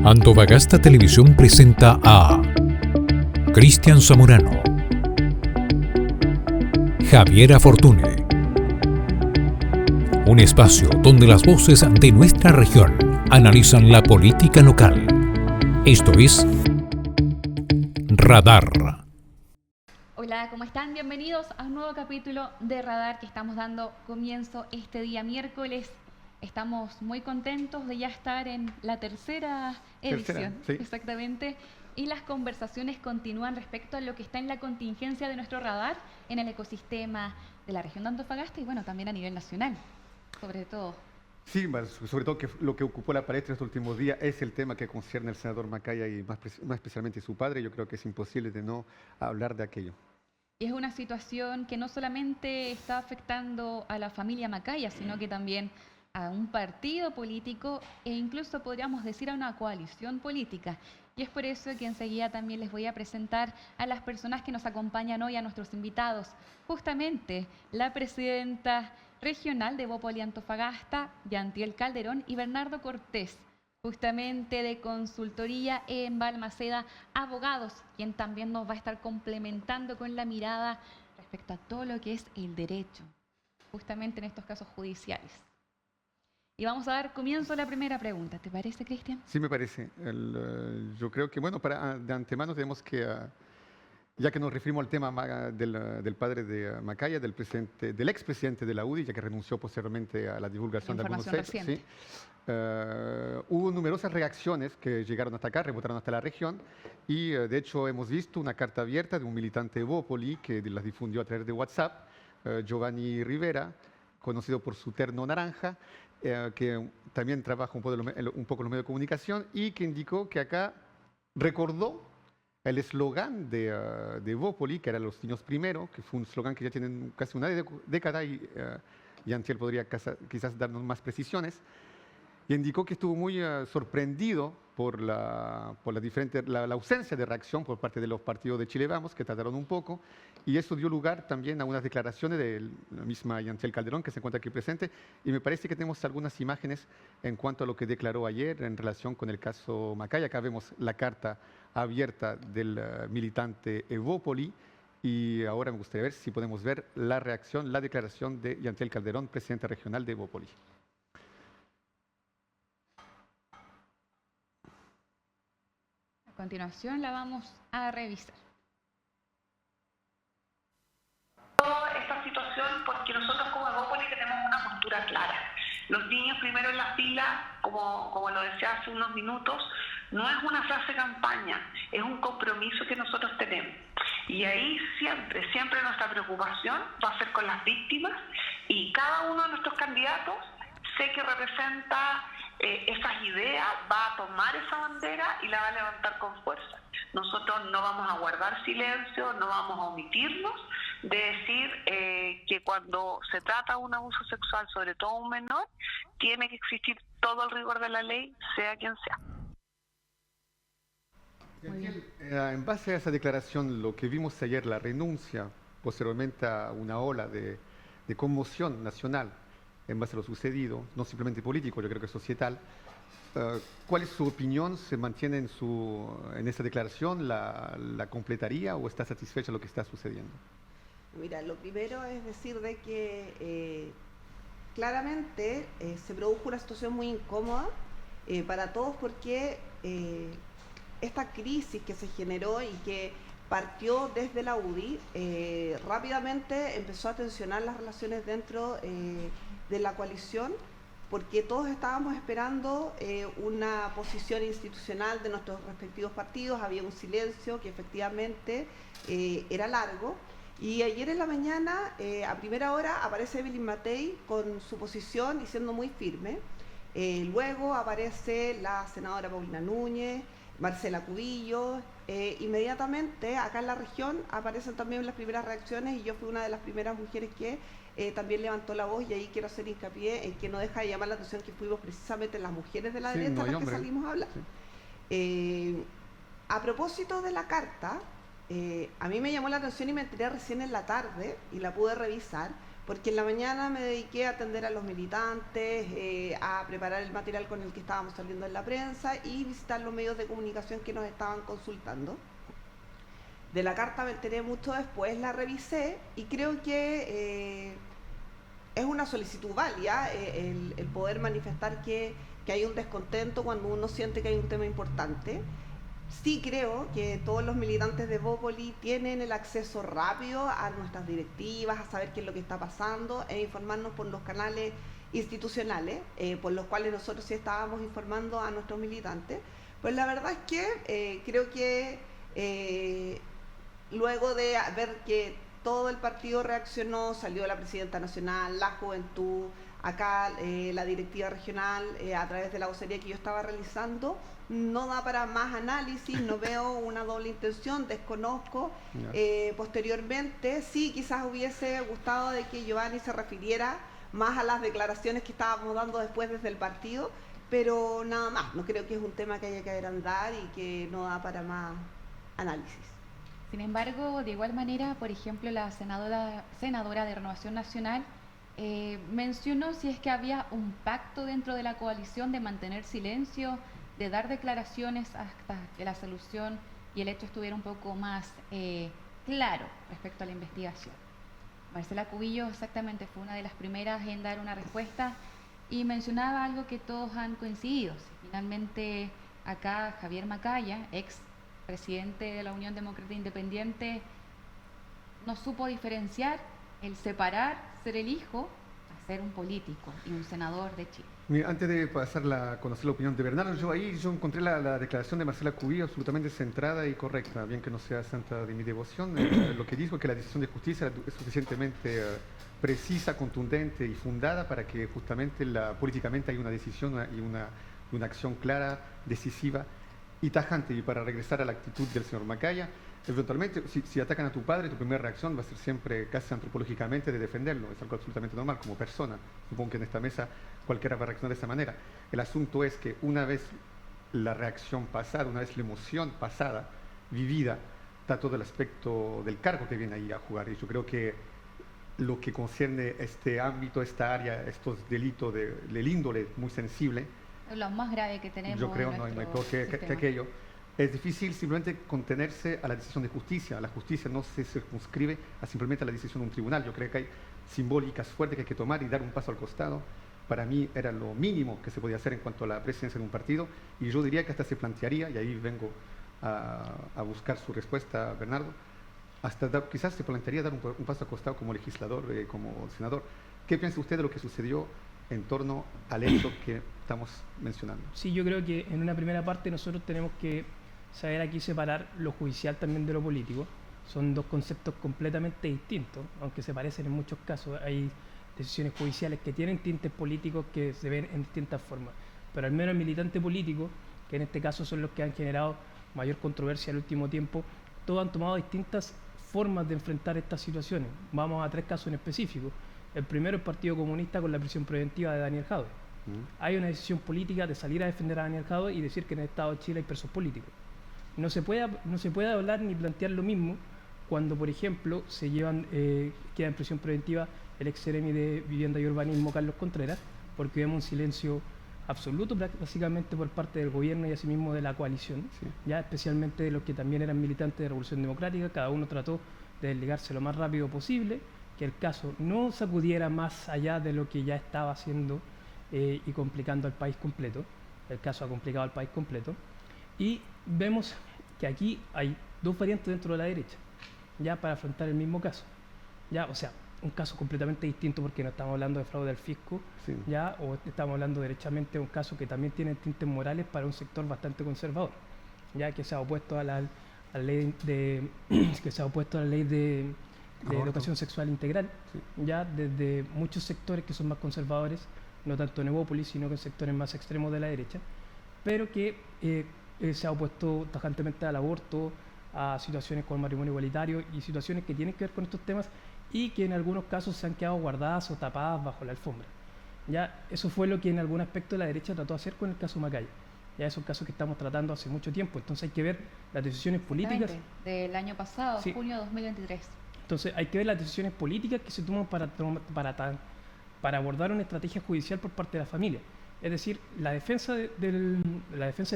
Antofagasta Televisión presenta a Cristian Zamorano, Javiera Fortune. Un espacio donde las voces de nuestra región analizan la política local. Esto es Radar. Hola, ¿cómo están? Bienvenidos a un nuevo capítulo de Radar que estamos dando comienzo este día miércoles. Estamos muy contentos de ya estar en la tercera edición, Sí. Exactamente, y las conversaciones continúan respecto a lo que está en la contingencia de nuestro radar en el ecosistema de la región de Antofagasta y bueno, también a nivel nacional, sobre todo. Sí, sobre todo que lo que ocupó la palestra estos últimos días es el tema que concierne al senador Macaya y más especialmente su padre. Yo creo que es imposible de no hablar de aquello. Y es una situación que no solamente está afectando a la familia Macaya, sino que también a un partido político e incluso podríamos decir a una coalición política. Y es por eso que enseguida también les voy a presentar a las personas que nos acompañan hoy, a nuestros invitados. Justamente la presidenta regional de Evópoli Antofagasta, Yantiel Calderón, y Bernardo Cortés, justamente de Consultoría en Balmaceda Abogados, quien también nos va a estar complementando con la mirada respecto a todo lo que es el derecho, justamente en estos casos judiciales. Y vamos a dar comienzo a la primera pregunta. ¿Te parece, Cristian? Sí, me parece. Yo creo que, bueno, de antemano tenemos que, ya que nos referimos al tema del padre de Macaya, del expresidente de la UDI, ya que renunció posteriormente a la divulgación de algunos hechos. Sí. Hubo numerosas reacciones que llegaron hasta acá, rebotaron hasta la región y de hecho hemos visto una carta abierta de un militante de Evópoli que las difundió a través de WhatsApp, Giovanni Rivera, conocido por su terno naranja, que también trabaja un poco en los medios de comunicación y que indicó que acá recordó el eslogan de Evópoli, que era Los niños primero, que fue un eslogan que ya tiene casi una década y Yantiel podría quizás darnos más precisiones. Y indicó que estuvo muy sorprendido por la ausencia de reacción por parte de los partidos de Chile Vamos, que trataron un poco, y eso dio lugar también a unas declaraciones de la misma Yantiel Calderón, que se encuentra aquí presente, y me parece que tenemos algunas imágenes en cuanto a lo que declaró ayer en relación con el caso Macaya. Acá vemos la carta abierta del militante Evópoli, y ahora me gustaría ver si podemos ver la reacción, la declaración de Yantiel Calderón, presidente regional de Evópoli. A continuación la vamos a revisar. Esta situación porque nosotros como Evópoli tenemos una postura clara. Los niños primero en la fila, como lo decía hace unos minutos, no es una frase campaña, es un compromiso que nosotros tenemos. Y ahí siempre nuestra preocupación va a ser con las víctimas y cada uno de nuestros candidatos sé que representa esas ideas, va a tomar esa bandera y la va a levantar con fuerza. Nosotros no vamos a guardar silencio, no vamos a omitirnos de decir que cuando se trata de un abuso sexual, sobre todo un menor, tiene que existir todo el rigor de la ley, sea quien sea. En base a esa declaración, lo que vimos ayer, la renuncia, posteriormente a una ola de conmoción nacional en base a lo sucedido, no simplemente político, yo creo que societal. ¿Cuál es su opinión? ¿Se mantiene en esta declaración? ¿La completaría o está satisfecha de lo que está sucediendo? Mira, lo primero es decir de que claramente se produjo una situación muy incómoda para todos porque esta crisis que se generó y que partió desde la UDI, rápidamente empezó a tensionar las relaciones dentro de la coalición, porque todos estábamos esperando una posición institucional de nuestros respectivos partidos. Había un silencio que efectivamente era largo, y ayer en la mañana, a primera hora, aparece Evelyn Matei con su posición y siendo muy firme. Luego aparece la senadora Paulina Núñez, Marcela Cubillo. Inmediatamente acá en la región aparecen también las primeras reacciones y yo fui una de las primeras mujeres que también levantó la voz, y ahí quiero hacer hincapié en que no deja de llamar la atención que fuimos precisamente las mujeres de la derecha las que salimos a hablar. Sí. A propósito de la carta, a mí me llamó la atención y me enteré recién en la tarde y la pude revisar porque en la mañana me dediqué a atender a los militantes, a preparar el material con el que estábamos saliendo en la prensa y visitar los medios de comunicación que nos estaban consultando. De la carta me enteré mucho después, la revisé y creo que es una solicitud válida el poder manifestar que hay un descontento cuando uno siente que hay un tema importante. Sí creo que todos los militantes de Bópoli tienen el acceso rápido a nuestras directivas, a saber qué es lo que está pasando e informarnos por los canales institucionales, por los cuales nosotros sí estábamos informando a nuestros militantes. Pues la verdad es que creo que luego de ver que todo el partido reaccionó, salió la presidenta nacional, la juventud, acá la directiva regional, a través de la vocería que yo estaba realizando, no da para más análisis, no veo una doble intención, desconozco. Posteriormente, sí, quizás hubiese gustado de que Giovanni se refiriera más a las declaraciones que estábamos dando después desde el partido, pero nada más, no creo que es un tema que haya que agrandar y que no da para más análisis. Sin embargo, de igual manera, por ejemplo, la senadora de Renovación Nacional mencionó si es que había un pacto dentro de la coalición de mantener silencio, de dar declaraciones hasta que la solución y el hecho estuviera un poco más claro respecto a la investigación. Marcela Cubillo exactamente fue una de las primeras en dar una respuesta y mencionaba algo que todos han coincidido. Finalmente, acá Javier Macaya, ex presidente de la Unión Demócrata Independiente, no supo diferenciar el separar ser el hijo a ser un político y un senador de Chile. Mira, antes de pasar a conocer la opinión de Bernardo, yo encontré la declaración de Marcela Cubillo absolutamente centrada y correcta, bien que no sea santa de mi devoción. Lo que dijo es que la decisión de justicia es suficientemente precisa, contundente y fundada para que justamente políticamente haya una decisión y una acción clara, decisiva y tajante. Y para regresar a la actitud del señor Macaya, eventualmente, si atacan a tu padre, tu primera reacción va a ser siempre, casi antropológicamente, de defenderlo. Es algo absolutamente normal como persona. Supongo que en esta mesa cualquiera va a reaccionar de esa manera. El asunto es que una vez la reacción pasada, una vez la emoción pasada, vivida, está todo el aspecto del cargo que viene ahí a jugar. Y yo creo que lo que concierne este ámbito, esta área, estos delitos del índole muy sensible, es lo más grave que tenemos. Yo creo no hay peor que aquello. Es difícil simplemente contenerse a la decisión de justicia. La justicia no se circunscribe a simplemente a la decisión de un tribunal. Yo creo que hay simbólicas fuertes que hay que tomar y dar un paso al costado. Para mí era lo mínimo que se podía hacer en cuanto a la presidencia de un partido, y yo diría que hasta se plantearía, y ahí vengo a buscar su respuesta, Bernardo, quizás se plantearía dar un paso al costado como legislador, como senador. ¿Qué piensa usted de lo que sucedió en torno al hecho que estamos mencionando? Sí, yo creo que en una primera parte nosotros tenemos que saber aquí separar lo judicial también de lo político. Son dos conceptos completamente distintos, aunque se parecen en muchos casos. Hay decisiones judiciales que tienen tintes políticos que se ven en distintas formas, pero al menos el militante político, que en este caso son los que han generado mayor controversia en el último tiempo, todos han tomado distintas formas de enfrentar estas situaciones. Vamos a 3 casos en específico. El primero, el Partido Comunista con la prisión preventiva de Daniel Jadwe. Hay una decisión política de salir a defender a Daniel Jadwe y decir que en el Estado de Chile hay presos políticos. No se puede hablar ni plantear lo mismo cuando, por ejemplo, queda en prisión preventiva el ex seremi de Vivienda y Urbanismo, Carlos Contreras, porque vemos un silencio absoluto básicamente por parte del gobierno y asimismo de la coalición, sí, ya especialmente de los que también eran militantes de Revolución Democrática. Cada uno trató de desligarse lo más rápido posible, que el caso no sacudiera más allá de lo que ya estaba haciendo y complicando al país completo. El caso ha complicado al país completo. Y vemos que aquí hay 2 variantes dentro de la derecha, ya para afrontar el mismo caso. Ya, o sea, un caso completamente distinto porque no estamos hablando de fraude al fisco, sí, ya, o estamos hablando derechamente de un caso que también tiene tintes morales para un sector bastante conservador, ya que se ha opuesto a la ley de educación sexual integral, sí, ya desde muchos sectores que son más conservadores, no tanto en Evópolis, sino que en sectores más extremos de la derecha, pero que se ha opuesto tajantemente al aborto, a situaciones con el matrimonio igualitario y situaciones que tienen que ver con estos temas y que en algunos casos se han quedado guardadas o tapadas bajo la alfombra. Ya, eso fue lo que en algún aspecto la derecha trató de hacer con el caso Macaya. Ya es un caso que estamos tratando hace mucho tiempo, entonces hay que ver las decisiones políticas. Del año pasado, sí, junio de 2023. Entonces hay que ver las decisiones políticas que se toman para abordar una estrategia judicial por parte de la familia. Es decir, la defensa del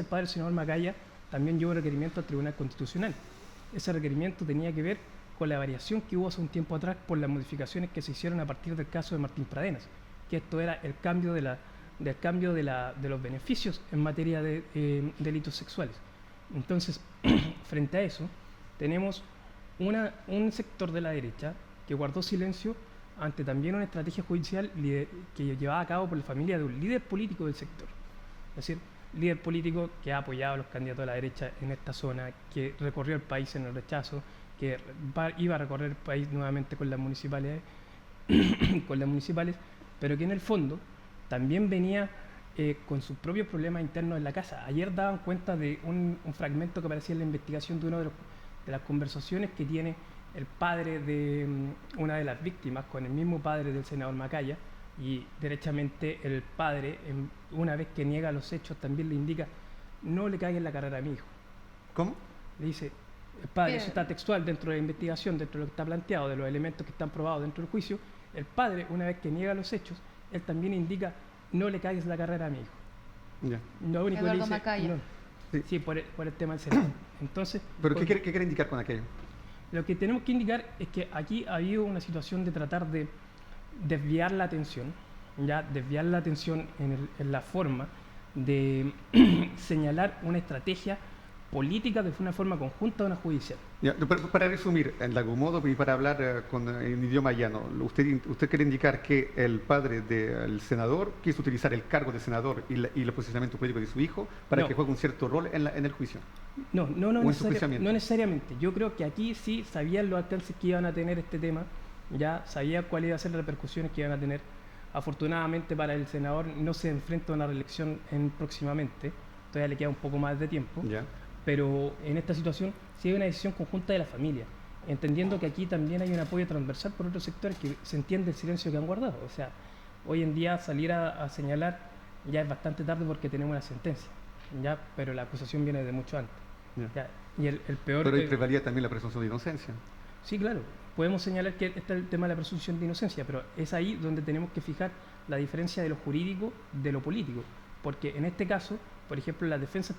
padre del senador Macaya también llevó un requerimiento al Tribunal Constitucional. Ese requerimiento tenía que ver con la variación que hubo hace un tiempo atrás por las modificaciones que se hicieron a partir del caso de Martín Pradenas, que esto era el cambio de los beneficios en materia de delitos sexuales. Entonces, frente a eso, tenemos un sector de la derecha que guardó silencio ante también una estrategia judicial que llevaba a cabo por la familia de un líder político del sector. Es decir, líder político que ha apoyado a los candidatos de la derecha en esta zona, que recorrió el país en el rechazo, que iba a recorrer el país nuevamente con las municipales, pero que en el fondo también venía con sus propios problemas internos en la casa. Ayer daban cuenta de un fragmento que aparecía en la investigación de una de las conversaciones que tiene el padre de una de las víctimas con el mismo padre del senador Macaya, y derechamente el padre, una vez que niega los hechos, también le indica: no le caiga en la carrera a mi hijo. ¿Cómo? Le dice el padre, eso está textual dentro de la investigación, dentro de lo que está planteado, de los elementos que están probados dentro del juicio. El padre, una vez que niega los hechos, él también indica: no le caigas la carrera a mi hijo. Ya. Lo único que le dice, Macaya. no. Sí. Sí, por el tema del senado. Entonces, ¿Pero qué quiere indicar con aquello? lo que tenemos que indicar es que aquí ha habido una situación de tratar de desviar la atención, en la forma de señalar una estrategia política de una forma conjunta a una judicial. Ya, para resumir, en algún modo, y para hablar en idioma llano, usted quiere indicar que el padre del senador quiso utilizar el cargo de senador y el posicionamiento político de su hijo para que juegue un cierto rol en el juicio. No No necesariamente. Yo creo que aquí sí sabían los alcances que iban a tener este tema, ya sabía cuáles iban a ser las repercusiones que iban a tener. Afortunadamente para el senador no se enfrenta a una reelección próximamente, todavía le queda un poco más de tiempo. Ya. Pero en esta situación sí hay una decisión conjunta de la familia, entendiendo que aquí también hay un apoyo transversal por otros sectores que se entiende el silencio que han guardado. O sea, hoy en día salir a señalar ya es bastante tarde porque tenemos una sentencia, ya, pero la acusación viene de mucho antes. Ya. Ya, y el peor... Pero ahí prevalía también la presunción de inocencia. Sí, claro, podemos señalar que está el tema de la presunción de inocencia, pero es ahí donde tenemos que fijar la diferencia de lo jurídico de lo político, porque en este caso, por ejemplo, la defensa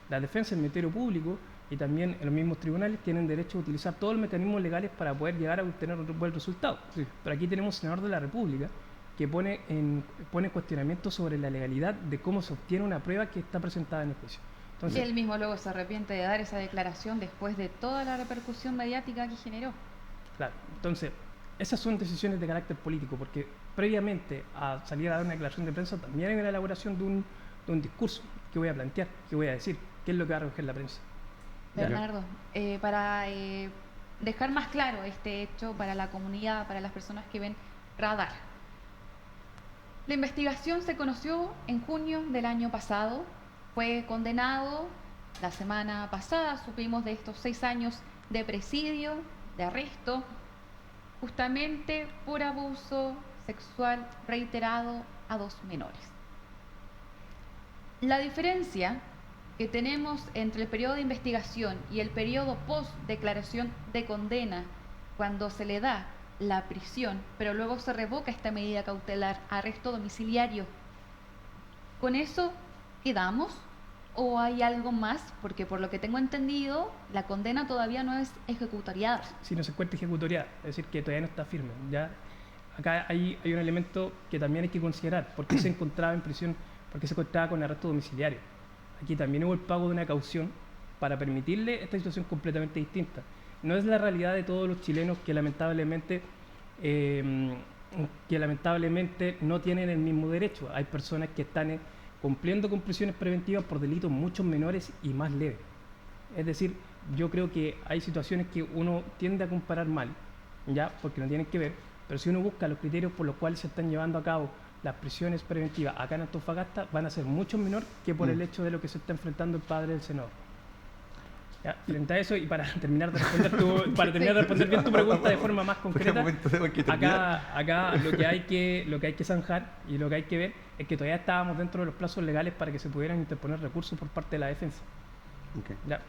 del Ministerio Público y también los mismos tribunales tienen derecho a utilizar todos los mecanismos legales para poder llegar a obtener un buen resultado. Sí. Pero aquí tenemos un senador de la República que pone en cuestionamiento sobre la legalidad de cómo se obtiene una prueba que está presentada en el juicio. Entonces, Y él mismo luego se arrepiente de dar esa declaración después de toda la repercusión mediática que generó. claro, entonces, esas son decisiones de carácter político, porque previamente a salir a dar una declaración de prensa también hay una elaboración de un discurso que voy a plantear, que voy a decir, qué es lo que va a recoger la prensa. Bernardo, para dejar más claro este hecho para la comunidad, para las personas que ven Radar. La investigación se conoció en junio del año pasado, fue condenado la semana pasada, supimos de estos 6 años de presidio, de arresto, justamente por abuso sexual reiterado a 2 menores. La diferencia que tenemos entre el periodo de investigación y el periodo post declaración de condena, cuando se le da la prisión, pero luego se revoca esta medida cautelar, arresto domiciliario, ¿con eso quedamos o hay algo más? Porque por lo que tengo entendido, la condena todavía no es ejecutoriada. Si no se encuentra ejecutoriada, es decir, que todavía no está firme. Ya acá hay un elemento que también hay que considerar, porque se encontraba en prisión, porque se encontraba con arresto domiciliario. Aquí también hubo el pago de una caución para permitirle esta situación completamente distinta. No es la realidad de todos los chilenos que lamentablemente no tienen el mismo derecho. Hay personas que están cumpliendo con prisiones preventivas por delitos mucho menores y más leves. Es decir, yo creo que hay situaciones que uno tiende a comparar mal, ya, porque no tienen que ver, pero si uno busca los criterios por los cuales se están llevando a cabo las prisiones preventivas acá en Antofagasta, van a ser mucho menor que por el hecho de lo que se está enfrentando el padre del senador. Ya, frente a eso, y para terminar de responder bien tu pregunta de forma más concreta, acá lo que hay que zanjar y lo que hay que ver es que todavía estábamos dentro de los plazos legales para que se pudieran interponer recursos por parte de la defensa. Okay. Ya.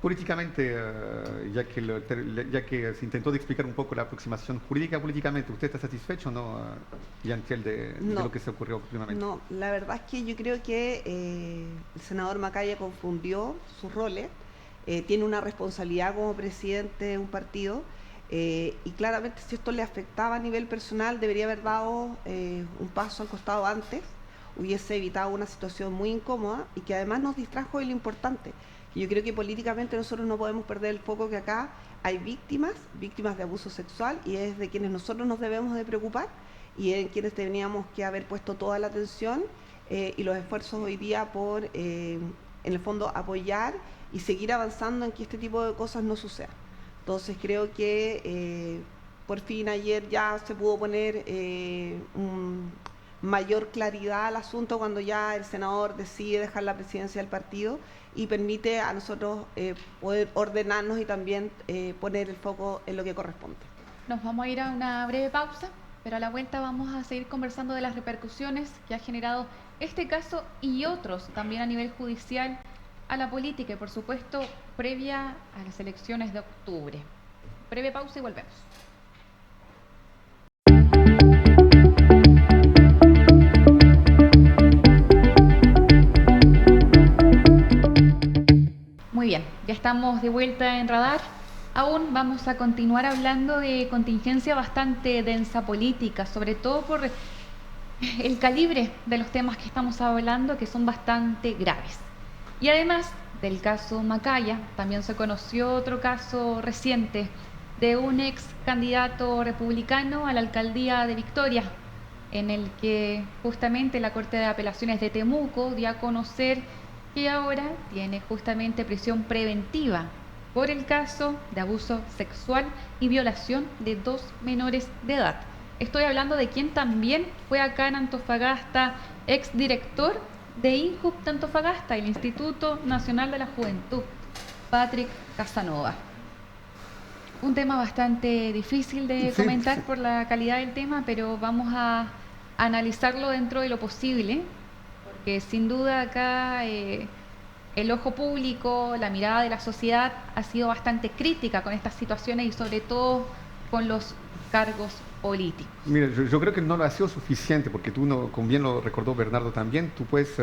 Políticamente, ya que se intentó de explicar un poco la aproximación jurídica, políticamente, ¿usted está satisfecho o no, Yantiel, de lo que se ocurrió últimamente? No, la verdad es que yo creo que el senador Macaya confundió sus roles, tiene una responsabilidad como presidente de un partido y claramente si esto le afectaba a nivel personal debería haber dado un paso al costado antes, hubiese evitado una situación muy incómoda y que además nos distrajo de lo importante. Yo creo que políticamente nosotros no podemos perder el foco que acá hay víctimas de abuso sexual y es de quienes nosotros nos debemos de preocupar y en quienes teníamos que haber puesto toda la atención y los esfuerzos hoy día por, en el fondo, apoyar y seguir avanzando en que este tipo de cosas no sucedan. Entonces creo que por fin ayer ya se pudo poner mayor claridad al asunto cuando ya el senador decide dejar la presidencia del partido y permite a nosotros poder ordenarnos y también poner el foco en lo que corresponde. Nos vamos a ir a una breve pausa, pero a la vuelta vamos a seguir conversando de las repercusiones que ha generado este caso y otros también a nivel judicial a la política y por supuesto previa a las elecciones de octubre. Breve pausa y volvemos. Muy bien, ya estamos de vuelta en Radar. Aún vamos a continuar hablando de contingencia bastante densa política, sobre todo por el calibre de los temas que estamos hablando, que son bastante graves. Y además del caso Macaya, también se conoció otro caso reciente de un ex candidato republicano a la alcaldía de Victoria, en el que justamente la Corte de Apelaciones de Temuco dio a conocer que ahora tiene justamente prisión preventiva por el caso de abuso sexual y violación de 2 menores de edad. Estoy hablando de quien también fue acá en Antofagasta exdirector de INJUV de Antofagasta, el Instituto Nacional de la Juventud, Patrick Casanova. Un tema bastante difícil de comentar por la calidad del tema, pero vamos a analizarlo dentro de lo posible. Que sin duda acá el ojo público, la mirada de la sociedad ha sido bastante crítica con estas situaciones y sobre todo con los cargos políticos. Mira, yo creo que no lo ha sido suficiente porque tú, como bien lo recordó Bernardo también, tú puedes,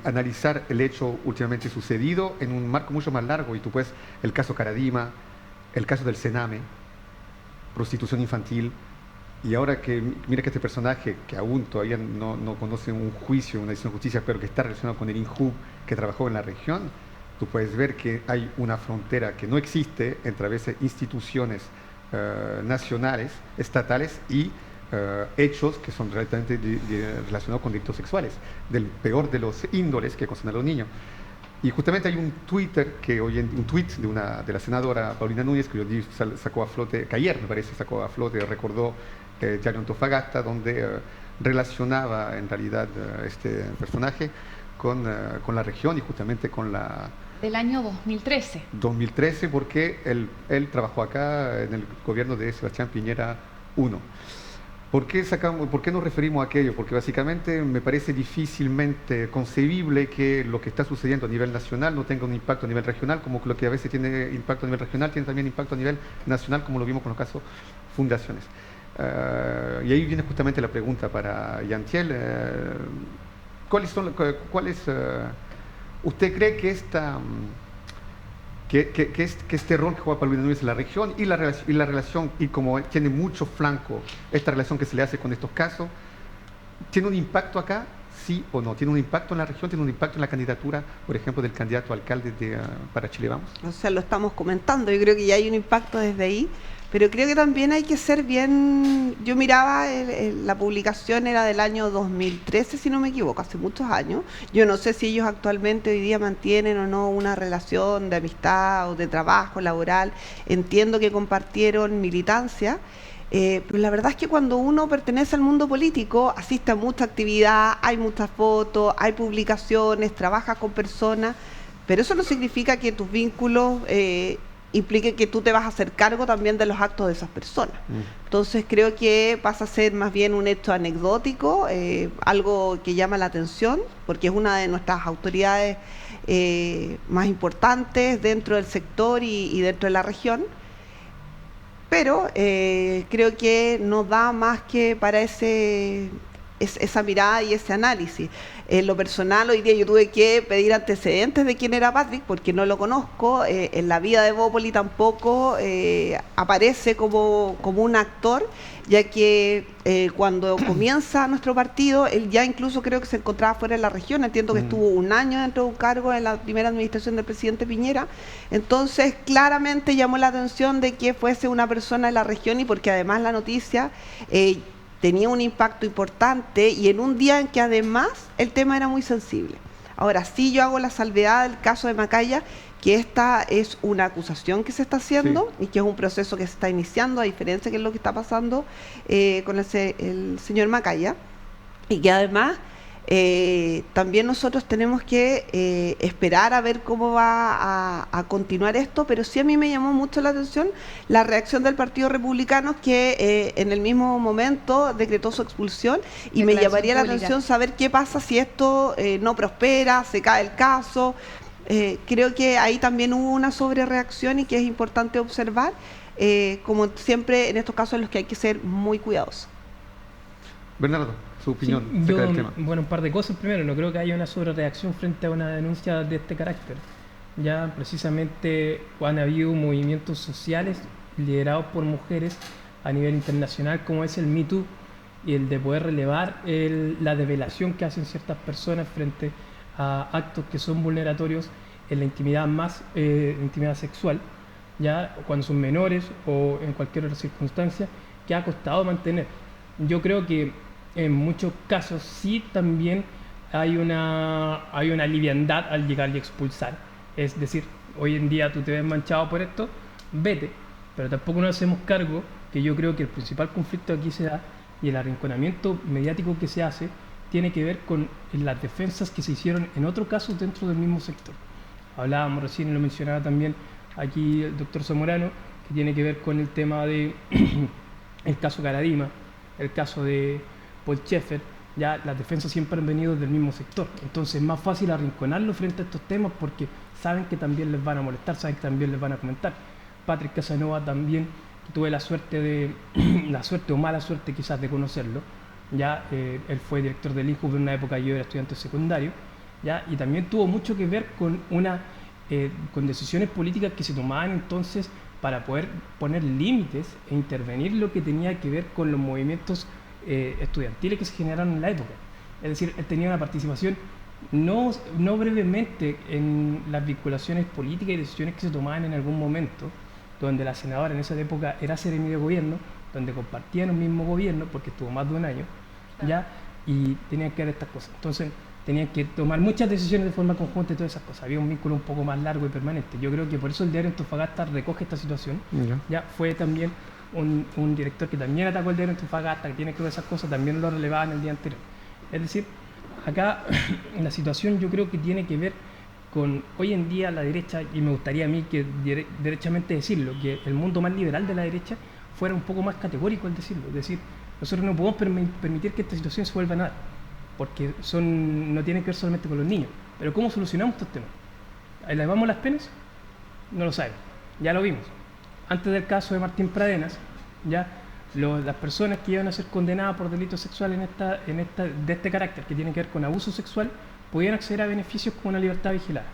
analizar el hecho últimamente sucedido en un marco mucho más largo y tú puedes, el caso Caradima, el caso del Sename, prostitución infantil. Y ahora que, mira que este personaje, que aún todavía no conoce un juicio, una decisión de justicia, pero que está relacionado con el INJUV, que trabajó en la región, tú puedes ver que hay una frontera que no existe entre a veces instituciones nacionales, estatales y hechos que son realmente relacionados con delitos sexuales, del peor de los índoles que concernen a los niños. Y justamente hay un tweet de la senadora Paulina Núñez que sacó a flote, que ayer me parece sacó a flote, recordó Diario Antofagasta, donde relacionaba en realidad este personaje con la región y justamente con la... Del año 2013. 2013, porque él trabajó acá en el gobierno de Sebastián Piñera I. ¿Por qué nos referimos a aquello? Porque básicamente me parece difícilmente concebible que lo que está sucediendo a nivel nacional no tenga un impacto a nivel regional, como lo que a veces tiene impacto a nivel regional tiene también impacto a nivel nacional, como lo vimos con los casos fundaciones. Y ahí viene justamente la pregunta para Yantiel. ¿Usted cree que este rol que juega Paulina Núñez en la región y la relación, y como tiene mucho flanco, esta relación que se le hace con estos casos, ¿tiene un impacto acá? ¿Sí o no? ¿Tiene un impacto en la región? ¿Tiene un impacto en la candidatura, por ejemplo, del candidato a alcalde para Chile Vamos? O sea, lo estamos comentando, yo creo que ya hay un impacto desde ahí, pero creo que también hay que ser bien... Yo miraba, la publicación era del año 2013, si no me equivoco, hace muchos años. Yo no sé si ellos actualmente hoy día mantienen o no una relación de amistad o de trabajo laboral. Entiendo que compartieron militancia, pero la verdad es que cuando uno pertenece al mundo político, asiste a mucha actividad, hay muchas fotos, hay publicaciones, trabajas con personas, pero eso no significa que tus vínculos implique que tú te vas a hacer cargo también de los actos de esas personas. Entonces creo que pasa a ser más bien un hecho anecdótico, algo que llama la atención, porque es una de nuestras autoridades más importantes dentro del sector y dentro de la región, pero creo que no da más que para esa mirada y ese análisis. En lo personal, hoy día yo tuve que pedir antecedentes de quién era Patrick, porque no lo conozco. En la vida de Evópoli tampoco aparece como un actor, ya que cuando comienza nuestro partido, él ya incluso creo que se encontraba fuera de la región. Entiendo que estuvo un año dentro de un cargo en la primera administración del presidente Piñera. Entonces, claramente llamó la atención de que fuese una persona de la región, y porque además la noticia tenía un impacto importante y en un día en que además el tema era muy sensible. Ahora sí, yo hago la salvedad del caso de Macaya, que esta es una acusación que se está haciendo y que es un proceso que se está iniciando, a diferencia de lo que está pasando con el señor Macaya, y que además también nosotros tenemos que esperar a ver cómo va a continuar esto, pero sí a mí me llamó mucho la atención la reacción del Partido Republicano, que en el mismo momento decretó su expulsión, y me llamaría la atención saber qué pasa si esto no prospera, se cae el caso. Creo que ahí también hubo una sobrereacción y que es importante observar, como siempre en estos casos en los que hay que ser muy cuidadosos. Bernardo, su opinión Sí, acerca del tema. Bueno, un par de cosas. Primero, no creo que haya una sobrereacción frente a una denuncia de este carácter. Ya precisamente han habido movimientos sociales liderados por mujeres a nivel internacional, como es el Me Too, y el de poder relevar la develación que hacen ciertas personas frente a actos que son vulneratorios en la intimidad intimidad sexual, ya cuando son menores o en cualquier otra circunstancia, que ha costado mantener. Yo creo que en muchos casos sí también hay una liviandad al llegar y expulsar. Es decir, hoy en día tú te ves manchado por esto, vete, pero tampoco nos hacemos cargo que yo creo que el principal conflicto aquí se da, y el arrinconamiento mediático que se hace tiene que ver con las defensas que se hicieron en otros casos dentro del mismo sector. Hablábamos recién, y lo mencionaba también aquí el doctor Zamorano, que tiene que ver con el tema de el caso Caradima, el caso de Paul Schaeffer. Ya las defensas siempre han venido del mismo sector, entonces es más fácil arrinconarlo frente a estos temas porque saben que también les van a molestar, saben que también les van a comentar. Patrick Casanova también, tuve la suerte o mala suerte quizás de conocerlo. Ya él fue director del INJU en una época yo era estudiante secundario, ya, y también tuvo mucho que ver con con decisiones políticas que se tomaban entonces para poder poner límites e intervenir lo que tenía que ver con los movimientos estudiantiles que se generaron en la época. Es decir, él tenía una participación no brevemente en las vinculaciones políticas y decisiones que se tomaban en algún momento, donde la senadora en esa época era seremi de gobierno, donde compartían un mismo gobierno porque estuvo más de un año, ya, y tenían que ver estas cosas. Entonces tenían que tomar muchas decisiones de forma conjunta y todas esas cosas. Había un vínculo un poco más largo y permanente. Yo creo que por eso el diario Antofagasta recoge esta situación. Ya fue también un director que también atacó el diario Antofagasta, que tiene que ver esas cosas, también lo relevaba en el día anterior. Es decir, acá la situación yo creo que tiene que ver con hoy en día la derecha, y me gustaría a mí que derechamente decirlo, que el mundo más liberal de la derecha fuera un poco más categórico al decirlo. Es decir, nosotros no podemos permitir que esta situación se vuelva a dar, porque no tienen que ver solamente con los niños. Pero ¿cómo solucionamos estos temas? ¿Elevamos las penas? No lo saben, ya lo vimos. Antes del caso de Martín Pradenas, ya las personas que iban a ser condenadas por delitos sexuales de este carácter, que tienen que ver con abuso sexual, podían acceder a beneficios como una libertad vigilada.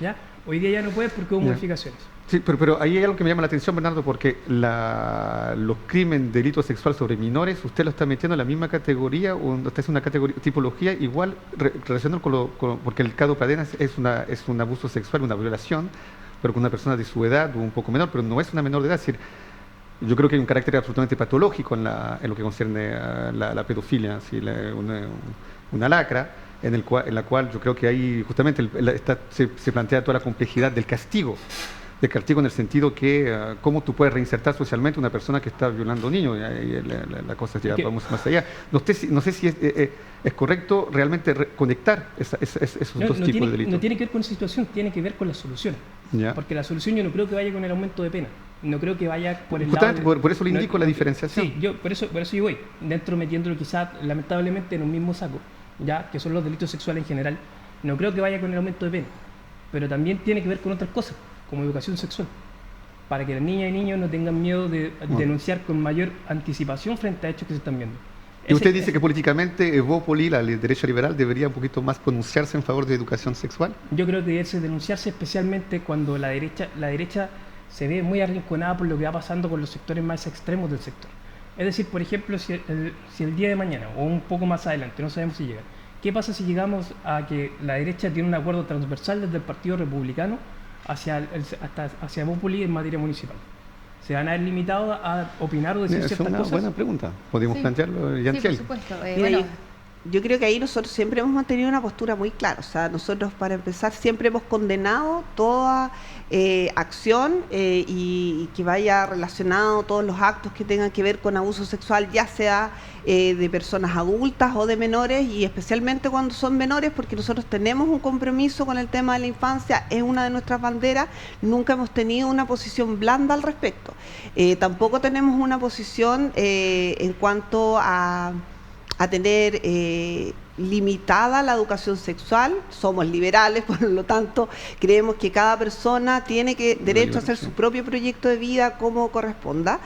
¿Ya? Hoy día ya no puede porque hubo modificaciones. Sí, pero ahí hay algo que me llama la atención, Bernardo, porque los crímenes, delitos sexuales sobre menores, usted lo está metiendo en la misma categoría, o usted es una tipología igual relacionado porque el caso Pradenas es un abuso sexual, una violación, pero con una persona de su edad o un poco menor, pero no es una menor de edad. Es decir, yo creo que hay un carácter absolutamente patológico en lo que concierne a la pedofilia, así, una lacra, en la cual yo creo que ahí justamente se plantea toda la complejidad del castigo de castigo en el sentido que cómo tú puedes reinsertar socialmente a una persona que está violando niños. Y la cosa ya vamos más allá. No sé si es correcto realmente conectar esos dos tipos de delitos. No tiene que ver con esa situación, tiene que ver con la solución. ¿Ya? Porque la solución yo no creo que vaya con el aumento de pena. No creo que vaya por el justamente lado... por eso le indico la diferenciación. Sí, por eso yo voy. Dentro metiéndolo quizás, lamentablemente, en un mismo saco, ya que son los delitos sexuales en general, no creo que vaya con el aumento de pena. Pero también tiene que ver con otras cosas, como educación sexual, para que las niñas y niños no tengan miedo de denunciar con mayor anticipación frente a hechos que se están viendo. Y usted dice que políticamente Evópoli, la derecha liberal, debería un poquito más pronunciarse en favor de educación sexual. Yo creo que debe denunciarse especialmente cuando la derecha se ve muy arrinconada por lo que va pasando con los sectores más extremos del sector. Es decir, por ejemplo, si el día de mañana o un poco más adelante, no sabemos si llega, ¿qué pasa si llegamos a que la derecha tiene un acuerdo transversal desde el Partido Republicano hacia Evópoli en materia municipal? ¿Se van a ver limitados a opinar o decir ciertas cosas? Es una buena pregunta. ¿Podemos plantearlo, Yantiel? Sí, por supuesto. Mira, yo creo que ahí nosotros siempre hemos mantenido una postura muy clara. O sea, nosotros, para empezar, siempre hemos condenado toda acción y que vaya relacionado todos los actos que tengan que ver con abuso sexual, ya sea de personas adultas o de menores, y especialmente cuando son menores, porque nosotros tenemos un compromiso con el tema de la infancia, es una de nuestras banderas. Nunca hemos tenido una posición blanda al respecto. Tampoco tenemos una posición en cuanto a tener limitada la educación sexual. Somos liberales, por lo tanto creemos que cada persona tiene derecho a hacer su propio proyecto de vida como corresponda,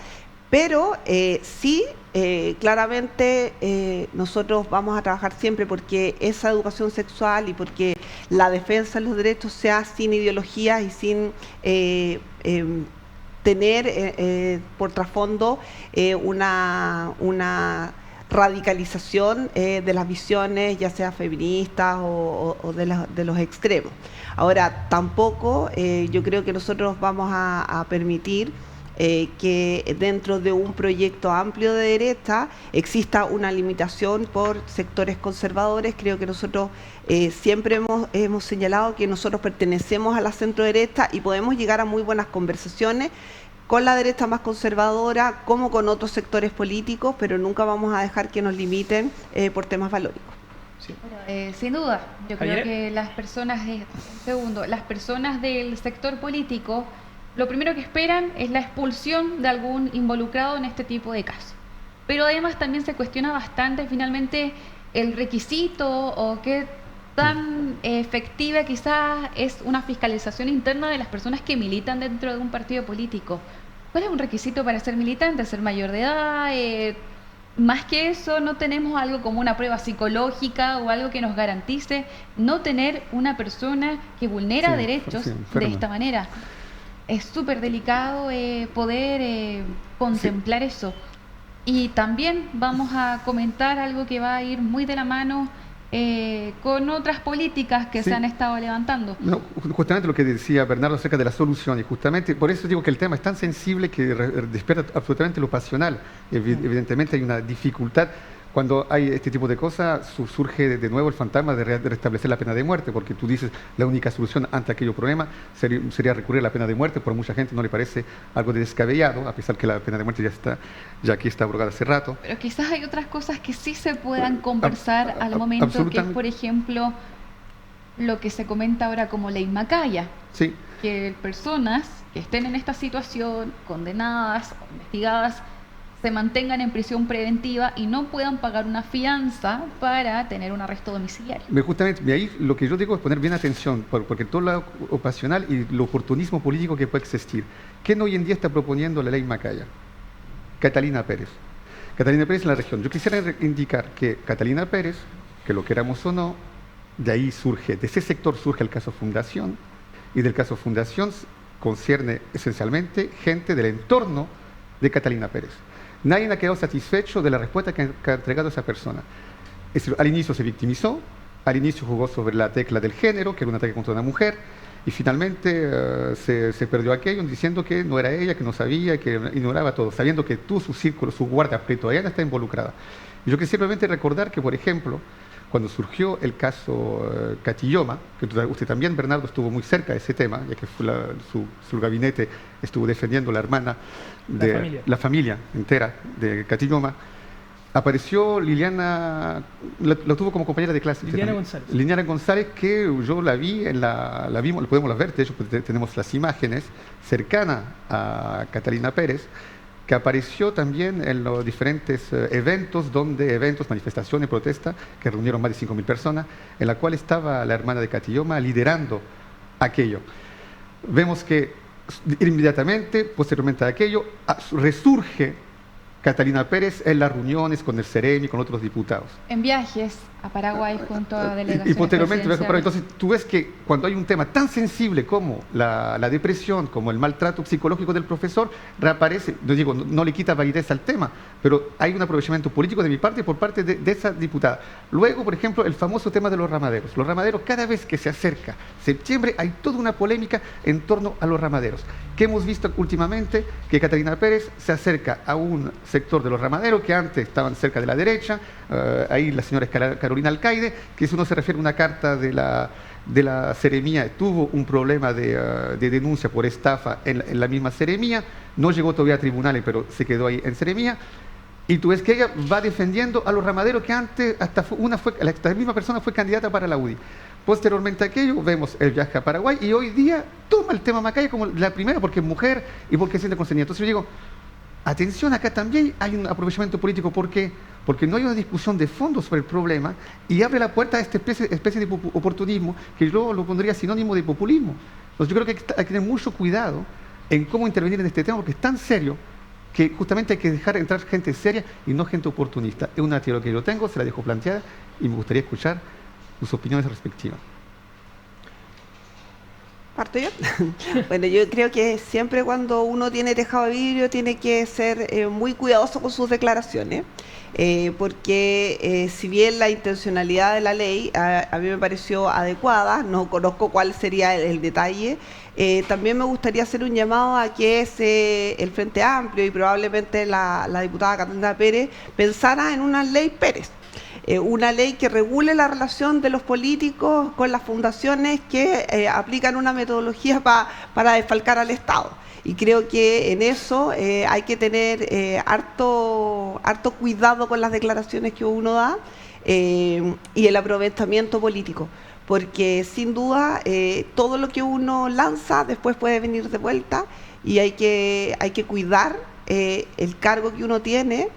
pero sí, claramente nosotros vamos a trabajar siempre porque esa educación sexual y porque la defensa de los derechos sea sin ideologías y sin tener por trasfondo una radicalización de las visiones, ya sea feministas o de los extremos. Ahora, tampoco yo creo que nosotros vamos a permitir que dentro de un proyecto amplio de derecha exista una limitación por sectores conservadores. Creo que nosotros siempre hemos señalado que nosotros pertenecemos a la centro derecha y podemos llegar a muy buenas conversaciones con la derecha más conservadora como con otros sectores políticos, pero nunca vamos a dejar que nos limiten por temas valóricos. Sí. Bueno, sin duda, yo creo que las personas del sector político, lo primero que esperan es la expulsión de algún involucrado en este tipo de casos. Pero además también se cuestiona bastante finalmente el requisito o qué tan efectiva quizás es una fiscalización interna de las personas que militan dentro de un partido político. ¿Cuál es un requisito para ser militante? ¿Ser mayor de edad? Más que eso, no tenemos algo como una prueba psicológica o algo que nos garantice no tener una persona que vulnera derechos de esta manera. Es súper delicado poder contemplar eso. Y también vamos a comentar algo que va a ir muy de la mano con otras políticas que se han estado levantando. No, justamente lo que decía Bernardo acerca de la solución, y justamente por eso digo que el tema es tan sensible que despierta absolutamente lo pasional. Evidentemente hay una dificultad. Cuando hay este tipo de cosas, surge de nuevo el fantasma de restablecer la pena de muerte, porque tú dices la única solución ante aquello problema sería recurrir a la pena de muerte. Por mucha gente no le parece algo de descabellado, a pesar que la pena de muerte ya aquí está abrogada hace rato. Pero quizás hay otras cosas que sí se puedan conversar al momento, que es, por ejemplo, lo que se comenta ahora como ley Macaya. Sí. Que personas que estén en esta situación, condenadas o investigadas, se mantengan en prisión preventiva y no puedan pagar una fianza para tener un arresto domiciliario. Justamente, ahí lo que yo digo es poner bien atención, porque todo lo ocasional y el oportunismo político que puede existir. ¿Quién hoy en día está proponiendo la ley Macaya? Catalina Pérez. Catalina Pérez en la región. Yo quisiera indicar que Catalina Pérez, que lo queramos o no, de ese sector surge el caso Fundación, y del caso Fundación concierne esencialmente gente del entorno de Catalina Pérez. Nadie ha quedado satisfecho de la respuesta que ha entregado esa persona. Es decir, al inicio se victimizó, al inicio jugó sobre la tecla del género, que era un ataque contra una mujer, y finalmente se perdió aquello diciendo que no era ella, que no sabía, que ignoraba todo, sabiendo que tú, su círculo, su guardia pretoriana está involucrada. Y yo quisiera simplemente recordar que, por ejemplo, cuando surgió el caso Catilloma, que usted también, Bernardo, estuvo muy cerca de ese tema, ya que fue su gabinete estuvo defendiendo a la hermana de la familia entera de Catilloma, apareció Liliana, la tuvo como compañera de clase. Liliana González, que yo la vi, la vimos, lo podemos ver, de hecho tenemos las imágenes, cercana a Catalina Pérez, que apareció también en los diferentes eventos, manifestaciones, protestas, que reunieron más de 5.000 personas, en la cual estaba la hermana de Catilloma liderando aquello. Vemos que inmediatamente, posteriormente a aquello, resurge Catalina Pérez en las reuniones con el CEREMI y con otros diputados. En viajes a Paraguay junto a delegaciones y posteriormente, presidenciales. entonces tú ves que cuando hay un tema tan sensible como la depresión, como el maltrato psicológico del profesor, reaparece, no le quita validez al tema, pero hay un aprovechamiento político de mi parte y por parte de esa diputada. Luego, por ejemplo, el famoso tema de los ramaderos. Los ramaderos, cada vez que se acerca septiembre, hay toda una polémica en torno a los ramaderos. ¿Qué hemos visto últimamente? Que Catalina Pérez se acerca a un sector de los ramaderos que antes estaban cerca de la derecha, ahí la señora Carolina Alcaide, que si uno se refiere a una carta de la Seremía, tuvo un problema de denuncia por estafa en la misma Seremía, no llegó todavía a tribunales, pero se quedó ahí en Seremía, y tú ves que ella va defendiendo a los ramaderos que antes, esta misma persona fue candidata para la UDI. Posteriormente a aquello, vemos el viaje a Paraguay, y hoy día toma el tema Macaya como la primera, porque es mujer y porque siente consentimiento. Entonces yo digo, atención, acá también hay un aprovechamiento político. ¿Por qué? Porque no hay una discusión de fondo sobre el problema y abre la puerta a esta especie de oportunismo que yo lo pondría sinónimo de populismo. Entonces yo creo que hay que tener mucho cuidado en cómo intervenir en este tema, porque es tan serio que justamente hay que dejar entrar gente seria y no gente oportunista. Es una teoría que yo tengo, se la dejo planteada y me gustaría escuchar sus opiniones respectivas. ¿Parto yo? Bueno, yo creo que siempre cuando uno tiene tejado de vidrio tiene que ser muy cuidadoso con sus declaraciones, porque si bien la intencionalidad de la ley a mí me pareció adecuada, no conozco cuál sería el detalle, también me gustaría hacer un llamado a que el Frente Amplio y probablemente la diputada Catalina Pérez pensara en una ley Pérez. Una ley que regule la relación de los políticos con las fundaciones que aplican una metodología para desfalcar al Estado. Y creo que en eso hay que tener harto cuidado con las declaraciones que uno da y el aprovechamiento político. Porque sin duda todo lo que uno lanza después puede venir de vuelta y hay que cuidar el cargo que uno tiene,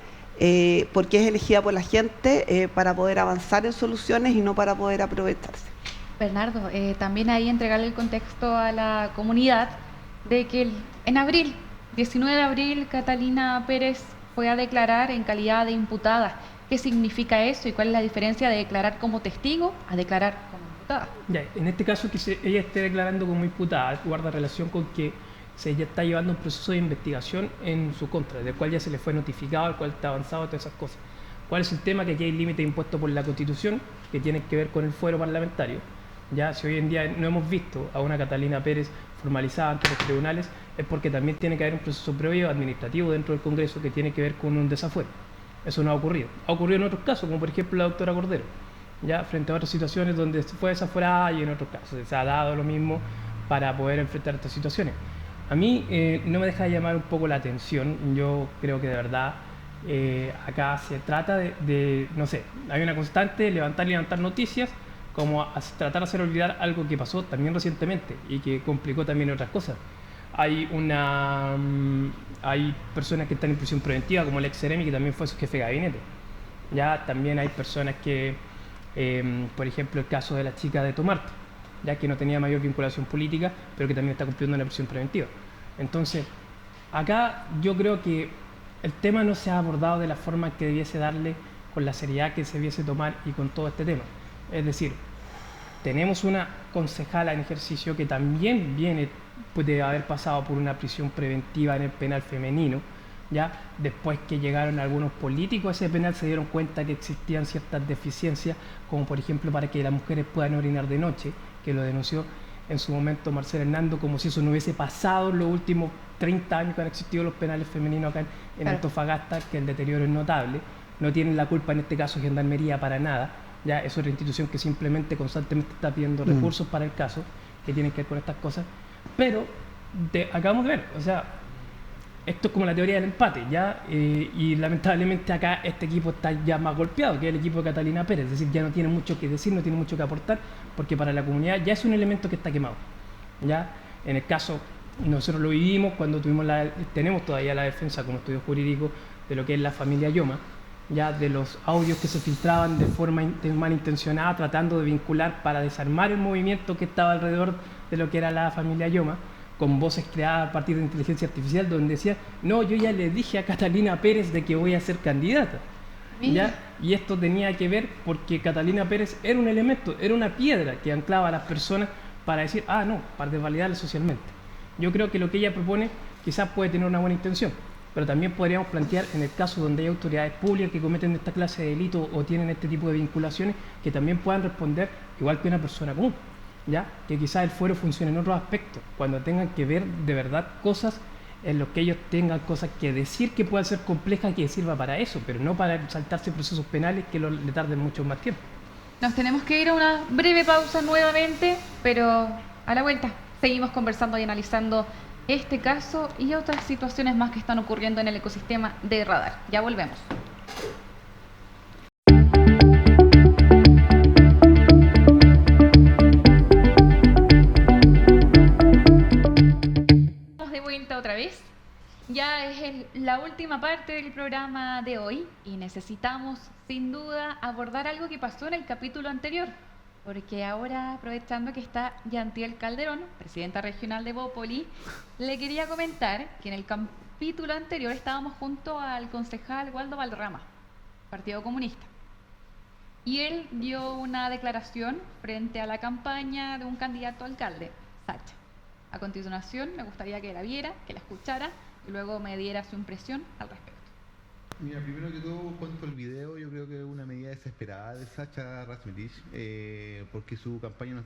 porque es elegida por la gente para poder avanzar en soluciones y no para poder aprovecharse. Bernardo, también ahí entregarle el contexto a la comunidad de que en abril, 19 de abril, Catalina Pérez fue a declarar en calidad de imputada. ¿Qué significa eso y cuál es la diferencia de declarar como testigo a declarar como imputada? Ya, en este caso, que ella esté declarando como imputada guarda relación con que ella está llevando un proceso de investigación en su contra, del cual ya se le fue notificado, al cual está avanzado, todas esas cosas. ¿Cuál es el tema? Que aquí hay límites impuestos por la Constitución que tienen que ver con el fuero parlamentario. Ya, si hoy en día no hemos visto a una Catalina Pérez formalizada ante los tribunales, es porque también tiene que haber un proceso previo administrativo dentro del Congreso que tiene que ver con un desafuero. Eso no ha ocurrido. Ha ocurrido en otros casos, como por ejemplo la doctora Cordero, ya frente a otras situaciones donde fue desaforada, y en otros casos se ha dado lo mismo para poder enfrentar estas situaciones. A mí no me deja de llamar un poco la atención. Yo creo que de verdad acá se trata no sé, hay una constante levantar y levantar noticias, como tratar de hacer olvidar algo que pasó también recientemente y que complicó también otras cosas. Hay personas que están en prisión preventiva, como el ex Seremi, que también fue su jefe de gabinete. Ya también hay personas que, por ejemplo, el caso de la chica de Tomarte, ya que no tenía mayor vinculación política, pero que también está cumpliendo una prisión preventiva. Entonces, acá yo creo que el tema no se ha abordado de la forma que debiese darle, con la seriedad que se debiese tomar y con todo este tema. Es decir, tenemos una concejala en ejercicio que también puede haber pasado por una prisión preventiva en el penal femenino, ya después que llegaron algunos políticos a ese penal se dieron cuenta que existían ciertas deficiencias, como por ejemplo para que las mujeres puedan orinar de noche, que lo denunció en su momento Marcela Hernando, como si eso no hubiese pasado en los últimos 30 años que han existido los penales femeninos acá en Antofagasta, que el deterioro es notable. No tienen la culpa en este caso Gendarmería para nada, Ya es otra institución que simplemente constantemente está pidiendo recursos para el caso, que tienen que ver con estas cosas. Pero acabamos de ver, o sea, esto es como la teoría del empate, ¿ya? Y lamentablemente acá este equipo está ya más golpeado, que es el equipo de Catalina Pérez, es decir, ya no tiene mucho que decir, no tiene mucho que aportar, porque para la comunidad ya es un elemento que está quemado, ¿ya? En el caso, nosotros lo vivimos cuando tenemos todavía la defensa como estudio jurídico de lo que es la familia Yoma, ya de los audios que se filtraban de forma malintencionada, tratando de vincular para desarmar el movimiento que estaba alrededor de lo que era la familia Yoma, con voces creadas a partir de inteligencia artificial, donde decía, no, yo ya le dije a Catalina Pérez de que voy a ser candidata. ¿Ya? Y esto tenía que ver porque Catalina Pérez era un elemento, era una piedra que anclaba a las personas para decir, no, para desvalidarla socialmente. Yo creo que lo que ella propone quizás puede tener una buena intención, pero también podríamos plantear en el caso donde hay autoridades públicas que cometen esta clase de delitos o tienen este tipo de vinculaciones, que también puedan responder igual que una persona común. ¿Ya? Que quizás el fuero funcione en otros aspectos, cuando tengan que ver de verdad cosas en los que ellos tengan cosas que decir que puedan ser complejas, que sirva para eso, pero no para saltarse procesos penales que le tarden mucho más tiempo. Nos tenemos que ir a una breve pausa nuevamente, pero a la vuelta seguimos conversando y analizando este caso y otras situaciones más que están ocurriendo en el ecosistema de Radar. Ya volvemos. Otra vez, ya es la última parte del programa de hoy y necesitamos sin duda abordar algo que pasó en el capítulo anterior, porque ahora, aprovechando que está Yantiel Calderón, presidenta regional de Bópoli, le quería comentar que en el capítulo anterior estábamos junto al concejal Waldo Valderrama, Partido Comunista, y él dio una declaración frente a la campaña de un candidato a alcalde, Sacha. A continuación, me gustaría que la viera, que la escuchara y luego me diera su impresión al respecto. Mira, primero que todo, cuanto al video, yo creo que es una medida desesperada de Sacha Rasmussen, porque su campaña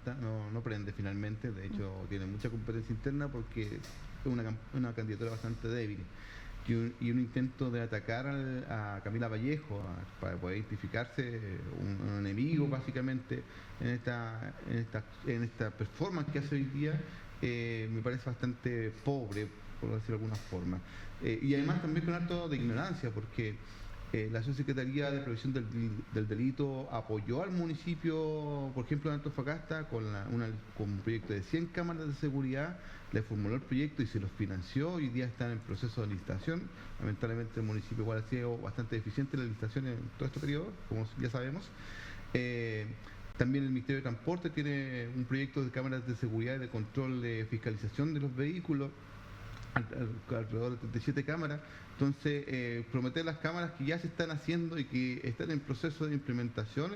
no prende finalmente. De hecho, tiene mucha competencia interna porque es una candidatura bastante débil. Y un intento de atacar a Camila Vallejo para poder identificarse un enemigo, básicamente, en esta performance que hace hoy día. Me parece bastante pobre, por decirlo de alguna forma. Y además también con acto de ignorancia, porque la Subsecretaría de Prevención del Delito apoyó al municipio, por ejemplo, de Antofagasta, con un proyecto de 100 cámaras de seguridad, le formuló el proyecto y se los financió. Hoy día están en proceso de licitación. Lamentablemente el municipio igual ha sido bastante eficiente en la licitación en todo este periodo, como ya sabemos. También el Ministerio de Transporte tiene un proyecto de cámaras de seguridad y de control de fiscalización de los vehículos, alrededor de 37 cámaras. Entonces, prometer las cámaras que ya se están haciendo y que están en proceso de implementación,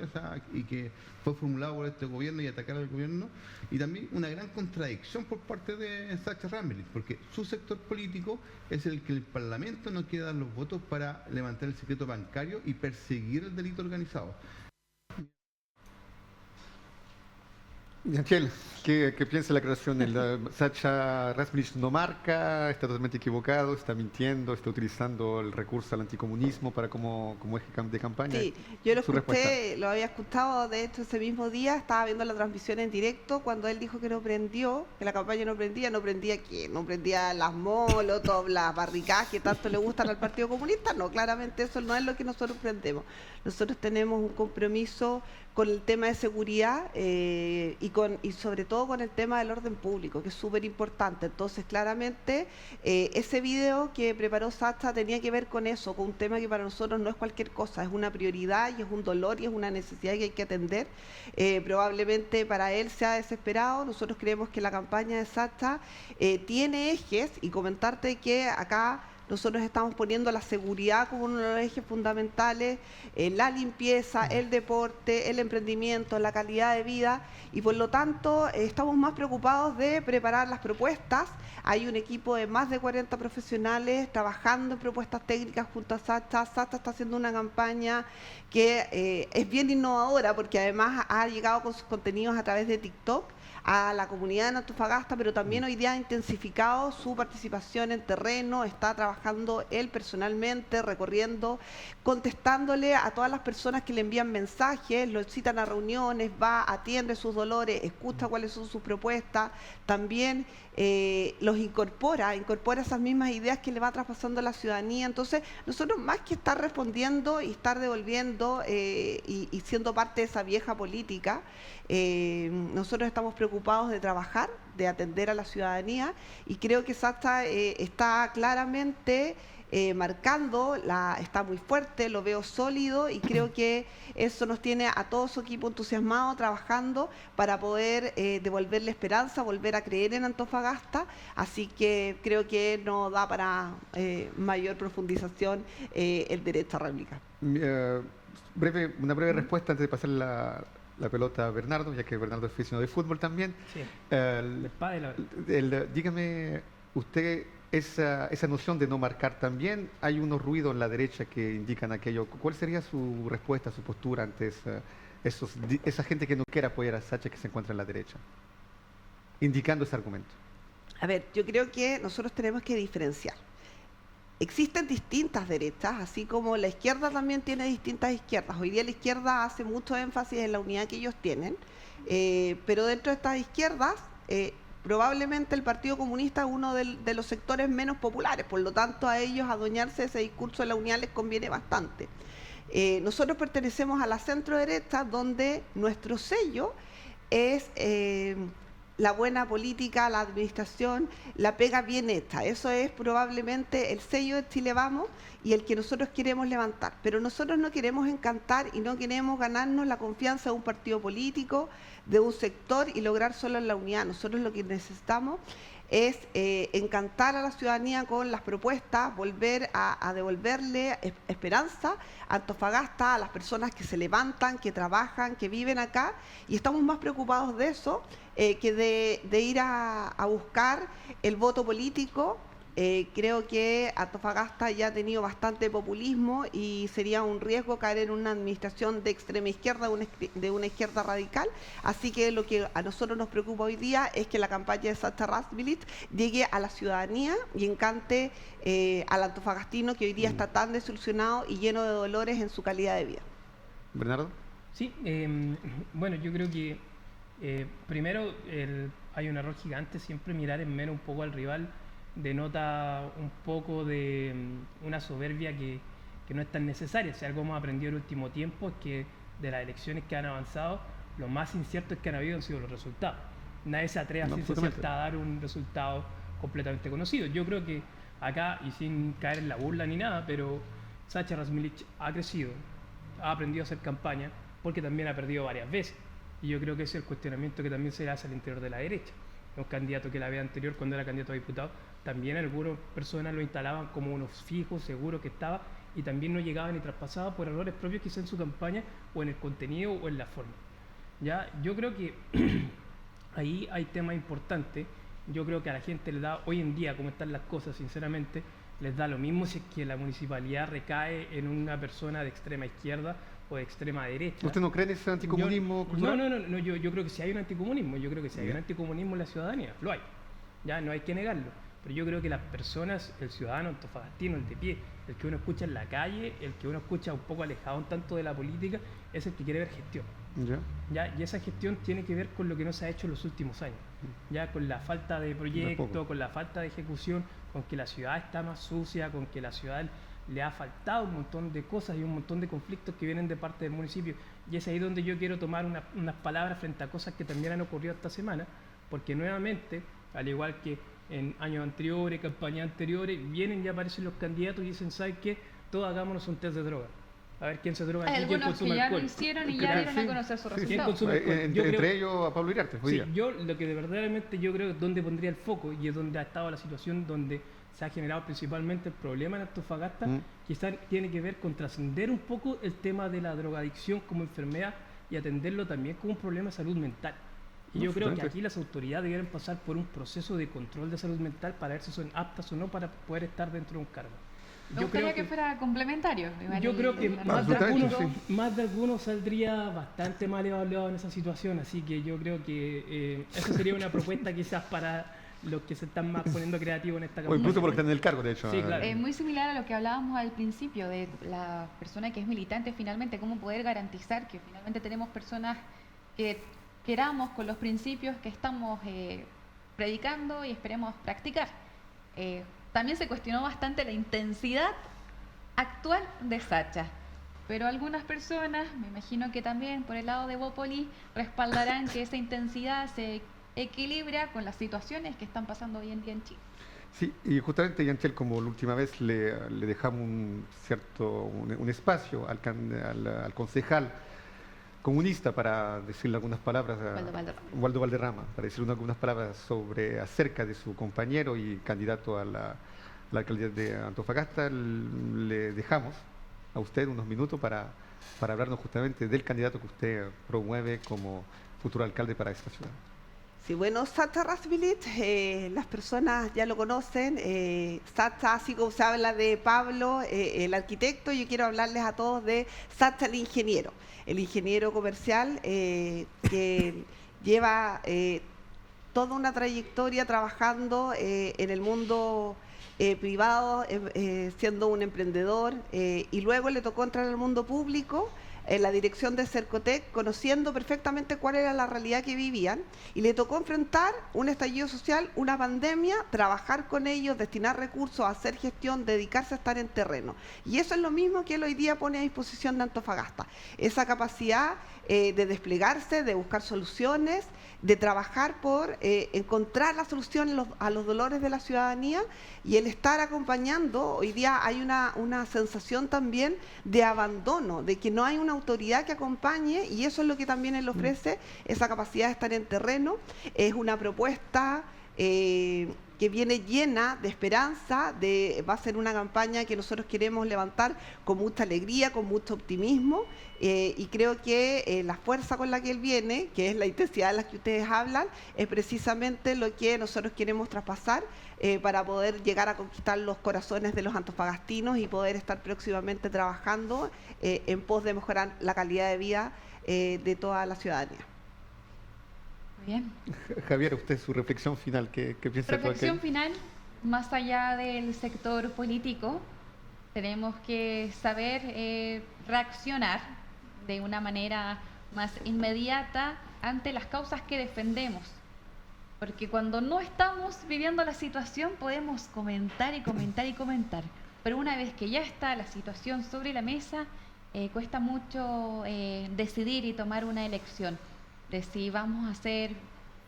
y que fue formulado por este gobierno, y atacar al gobierno, y también una gran contradicción por parte de Sacha Rasmussen, porque su sector político es el que el Parlamento no quiere dar los votos para levantar el secreto bancario y perseguir el delito organizado. Yantiel, ¿qué piensa la declaración? Sacha Rasmussen no marca, está totalmente equivocado, está mintiendo, está utilizando el recurso al anticomunismo para como eje de campaña. Sí, yo lo escuché, lo había escuchado, de hecho ese mismo día estaba viendo la transmisión en directo cuando él dijo que no prendió, que la campaña no prendía ¿qué? No prendía las molotov, las barricadas que tanto le gustan al Partido Comunista. No, claramente eso no es lo que nosotros prendemos. Nosotros tenemos un compromiso con el tema de seguridad y sobre todo con el tema del orden público, que es súper importante. Entonces, claramente, ese video que preparó Sacha tenía que ver con eso, con un tema que para nosotros no es cualquier cosa, es una prioridad y es un dolor y es una necesidad que hay que atender. Probablemente para él sea desesperado. Nosotros creemos que la campaña de Sacha tiene ejes, y comentarte que acá nosotros estamos poniendo la seguridad como uno de los ejes fundamentales, la limpieza, el deporte, el emprendimiento, la calidad de vida, y por lo tanto estamos más preocupados de preparar las propuestas. Hay un equipo de más de 40 profesionales trabajando en propuestas técnicas junto a Sacha. Sacha está haciendo una campaña que es bien innovadora, porque además ha llegado con sus contenidos a través de TikTok a la comunidad de Antofagasta, pero también hoy día ha intensificado su participación en terreno, está trabajando él personalmente, recorriendo, contestándole a todas las personas que le envían mensajes, lo citan a reuniones, va, atiende sus dolores, escucha cuáles son sus propuestas, también los incorpora esas mismas ideas que le va traspasando a la ciudadanía. Entonces, nosotros más que estar respondiendo y estar devolviendo y siendo parte de esa vieja política, nosotros estamos preocupados de trabajar, de atender a la ciudadanía, y creo que Sacha está claramente marcando, está muy fuerte, lo veo sólido, y creo que eso nos tiene a todo su equipo entusiasmado, trabajando para poder devolverle esperanza, volver a creer en Antofagasta. Así que creo que no da para mayor profundización el derecho a réplica. Una breve respuesta antes de pasar la pelota a Bernardo, ya que Bernardo es aficionado de fútbol también. Sí, dígame, usted, esa noción de no marcar también, hay unos ruidos en la derecha que indican aquello. ¿Cuál sería su respuesta, su postura ante esa gente que no quiere apoyar a Sacha, que se encuentra en la derecha, indicando ese argumento? A ver, yo creo que nosotros tenemos que diferenciar. Existen distintas derechas, así como la izquierda también tiene distintas izquierdas. Hoy día la izquierda hace mucho énfasis en la unidad que ellos tienen, pero dentro de estas izquierdas, probablemente el Partido Comunista es uno de los sectores menos populares, por lo tanto a ellos adueñarse de ese discurso de la unidad les conviene bastante. Nosotros pertenecemos a la centro derecha, donde nuestro sello es la buena política, la administración, la pega bien hecha. Eso es probablemente el sello de Chile Vamos y el que nosotros queremos levantar. Pero nosotros no queremos encantar y no queremos ganarnos la confianza de un partido político, de un sector, y lograr solo la unidad. Nosotros lo que necesitamos es encantar a la ciudadanía con las propuestas, volver a devolverle esperanza a Antofagasta, a las personas que se levantan, que trabajan, que viven acá, y estamos más preocupados de eso que de ir a buscar el voto político. Creo que Antofagasta ya ha tenido bastante populismo y sería un riesgo caer en una administración de extrema izquierda, de una izquierda radical. Así que lo que a nosotros nos preocupa hoy día es que la campaña de Sacha Rasmilich llegue a la ciudadanía y encante al antofagastino, que hoy día está tan desilusionado y lleno de dolores en su calidad de vida. Bernardo. Sí, bueno, yo creo que primero hay un error gigante siempre mirar en menos un poco al rival. Denota un poco de una soberbia que no es tan necesaria. Si algo hemos aprendido en el último tiempo es que de las elecciones que han avanzado, lo más incierto que han habido han sido los resultados. Nadie se atreve a dar un resultado completamente conocido. Yo creo que acá, y sin caer en la burla ni nada, pero Sacha Rasmilich ha crecido, ha aprendido a hacer campaña, porque también ha perdido varias veces. Y yo creo que ese es el cuestionamiento que también se hace al interior de la derecha. Un candidato que la vez anterior, cuando era candidato a diputado, también algunas personas lo instalaban como unos fijos, seguros que estaba, y también no llegaba ni traspasaba por errores propios, quizá en su campaña o en el contenido o en la forma. ¿Ya? Yo creo que ahí hay temas importantes. Yo creo que a la gente le da, hoy en día, como están las cosas, sinceramente, les da lo mismo si es que la municipalidad recae en una persona de extrema izquierda o de extrema derecha. ¿Usted no cree en ese anticomunismo cultural? No, yo creo que si hay un anticomunismo, yo creo que si hay un anticomunismo en la ciudadanía, lo hay. Ya no hay que negarlo. Pero yo creo que las personas, el ciudadano antofagastino, el de pie, el que uno escucha en la calle, el que uno escucha un poco alejado un tanto de la política, es el que quiere ver gestión. ¿Ya? Y esa gestión tiene que ver con lo que no se ha hecho en los últimos años. Ya, con la falta de proyecto, con la falta de ejecución, con que la ciudad está más sucia, con que la ciudad le ha faltado un montón de cosas y un montón de conflictos que vienen de parte del municipio. Y es ahí donde yo quiero tomar unas palabras frente a cosas que también han ocurrido esta semana, porque nuevamente, al igual que en años anteriores, campañas anteriores, vienen y aparecen los candidatos y dicen, ¿sabes qué? Todos hagámonos un test de droga. A ver quién se droga Hay y quién algunos consume que ya alcohol. lo hicieron y ya dieron a conocer su resultado. Entre ellos a Pablo Iriarte. Sí, yo lo que verdaderamente yo creo es donde pondría el foco, y es donde ha estado la situación donde se ha generado principalmente el problema en Antofagasta, quizás tiene que ver con trascender un poco el tema de la drogadicción como enfermedad y atenderlo también como un problema de salud mental. Y yo creo que aquí las autoridades debieran pasar por un proceso de control de salud mental para ver si son aptas o no para poder estar dentro de un cargo. Me gustaría que fuera complementario. Yo creo que Absolutamente, más de algunos saldría bastante mal evaluado en esa situación, así que yo creo que eso sería una propuesta quizás para los que se están más poniendo creativos en esta campaña. O incluso porque están en el cargo, de hecho. Sí, claro. Muy similar a lo que hablábamos al principio de la persona que es militante, finalmente, cómo poder garantizar que finalmente tenemos personas que queramos con los principios que estamos predicando y esperemos practicar. También se cuestionó bastante la intensidad actual de Sacha, pero algunas personas, me imagino que también por el lado de Bópoli, respaldarán que esa intensidad se equilibra con las situaciones que están pasando hoy en día en Chile. Sí, y justamente, Yanchel, como la última vez le dejamos un espacio al concejal comunista para decirle algunas palabras a Waldo Valderrama, para decirle algunas palabras acerca de su compañero y candidato a la alcaldía de Antofagasta, le dejamos a usted unos minutos para hablarnos justamente del candidato que usted promueve como futuro alcalde para esta ciudad. Sí, bueno, Sacha Razmilic, las personas ya lo conocen. Sacha, así como se habla de Pablo, el arquitecto, yo quiero hablarles a todos de Sacha, el ingeniero comercial que lleva toda una trayectoria trabajando en el mundo privado, siendo un emprendedor, y luego le tocó entrar al mundo público en la dirección de Cercotec, conociendo perfectamente cuál era la realidad que vivían, y le tocó enfrentar un estallido social, una pandemia, trabajar con ellos, destinar recursos, hacer gestión, dedicarse a estar en terreno. Y eso es lo mismo que él hoy día pone a disposición de Antofagasta, esa capacidad de desplegarse, de buscar soluciones, de trabajar por encontrar la solución a los dolores de la ciudadanía, y el estar acompañando. Hoy día hay una sensación también de abandono, de que no hay una autoridad que acompañe, y eso es lo que también él ofrece, esa capacidad de estar en terreno. Es una propuesta que viene llena de esperanza, va a ser una campaña que nosotros queremos levantar con mucha alegría, con mucho optimismo, y creo que la fuerza con la que él viene, que es la intensidad de la que ustedes hablan, es precisamente lo que nosotros queremos traspasar para poder llegar a conquistar los corazones de los antofagastinos y poder estar próximamente trabajando en pos de mejorar la calidad de vida de toda la ciudadanía. Bien. Javier, usted su reflexión final, ¿qué piensa? Reflexión final, más allá del sector político, tenemos que saber reaccionar de una manera más inmediata ante las causas que defendemos. Porque cuando no estamos viviendo la situación podemos comentar y comentar y comentar, pero una vez que ya está la situación sobre la mesa, cuesta mucho decidir y tomar una elección de si vamos a ser